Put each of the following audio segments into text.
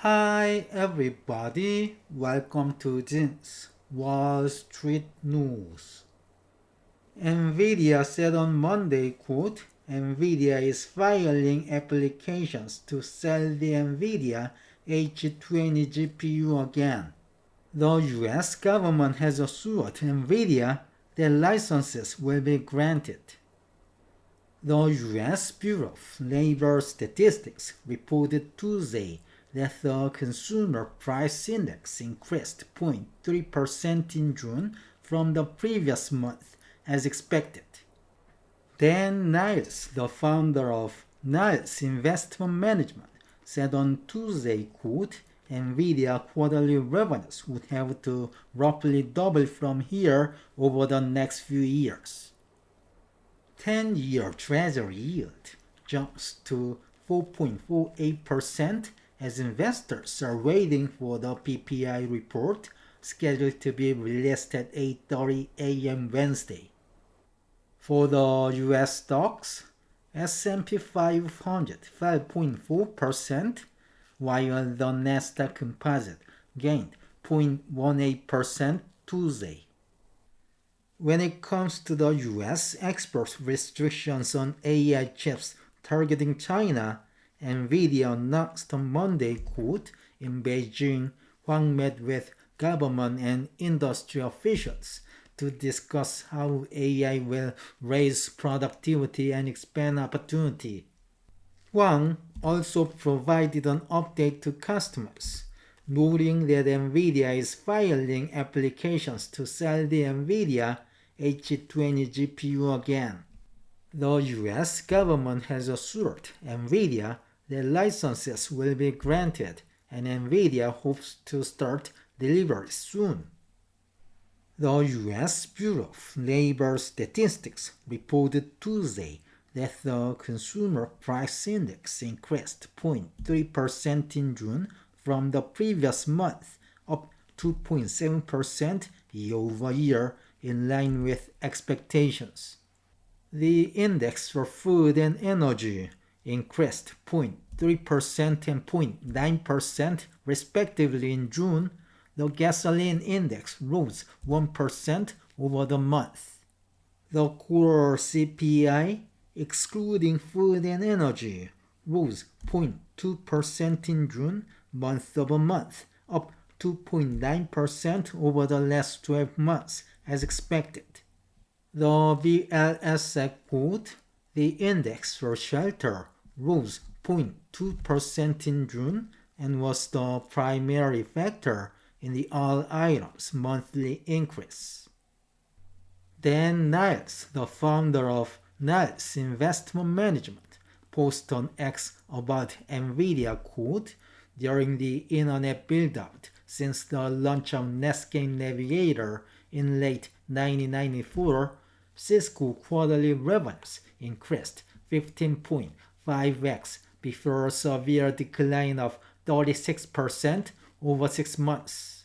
Hi everybody, welcome to Jin's Wall Street News. NVIDIA said on Monday, quote, NVIDIA is filing applications to sell the NVIDIA H20 GPU again. The US government has assured NVIDIA that licenses will be granted. The US Bureau of Labor Statistics reported Tuesday that the Consumer Price Index increased 0.3% in June from the previous month, as expected. Dan Niles, the founder of Niles Investment Management, said on Tuesday, quote, NVIDIA quarterly revenues would have to roughly double from here over the next few years. 10-year Treasury yield jumps to 4.48% as investors are waiting for the PPI report scheduled to be released at 8:30 a.m. Wednesday. For the US stocks, S&P 500 fell 0.4%, while the Nasdaq Composite gained 0.18% Tuesday. When it comes to the US export restrictions on AI chips targeting China, NVIDIA announced on Monday, quote, in Beijing, Huang met with government and industry officials to discuss how AI will raise productivity and expand opportunity. Huang also provided an update to customers, noting that NVIDIA is filing applications to sell the NVIDIA H20 GPU again. The US government has assured NVIDIA that licenses will be granted, and NVIDIA hopes to start delivery soon. The US Bureau of Labor Statistics reported Tuesday that the Consumer Price Index increased 0.3% in June from the previous month, up 2.7% year-over-year, in line with expectations. The index for food and energy increased 0.3% and 0.9% respectively in June. The gasoline index rose 1% over the month. The core CPI, excluding food and energy, rose 0.2% in June, month-over-month, up 2.9% over the last 12 months, as expected. The VLSI quote, the index for shelter rose 0.2% in June and was the primary factor in the all items monthly increase. Dan Niles, the founder of Niles Investment Management, posted on X about NVIDIA, quote, during the internet build-out since the launch of Netscape Navigator in late 1994, Cisco quarterly revenues increased 15.5x before a severe decline of 36% over 6 months.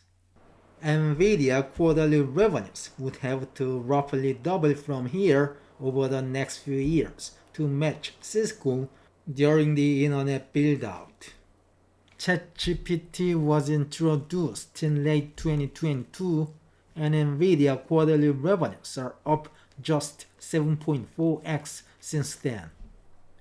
NVIDIA quarterly revenues would have to roughly double from here over the next few years to match Cisco during the internet build-out. ChatGPT was introduced in late 2022, and NVIDIA quarterly revenues are up just 7.4x since then.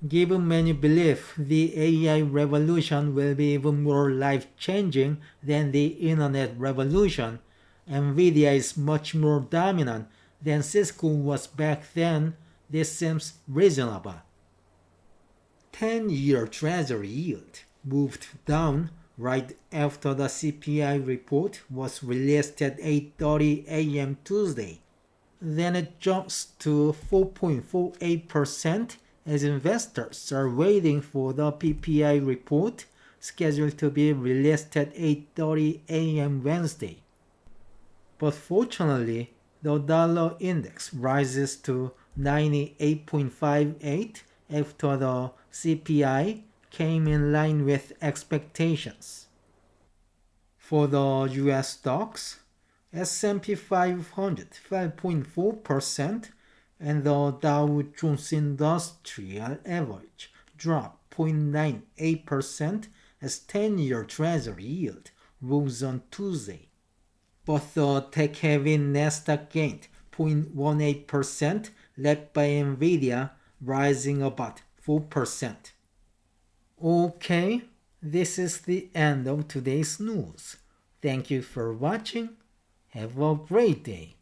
Given many believe the AI revolution will be even more life-changing than the internet revolution, NVIDIA is much more dominant than Cisco was back then. This seems reasonable. 10-year Treasury yield moved down right after the CPI report was released at 8:30 a.m. Tuesday. Then it jumps to 4.48% as investors are waiting for the PPI report scheduled to be released at 8:30 a.m. Wednesday. But fortunately, the dollar index rises to 98.58 after the CPI came in line with expectations. For the US stocks, S&P 500 fell 0.4% and the Dow Jones Industrial Average dropped 0.98% as 10-year Treasury yield rose on Tuesday. But the tech-heavy Nasdaq gained 0.18%, led by NVIDIA rising about 4%. Okay, this is the end of today's news. Thank you for watching. Have a great day.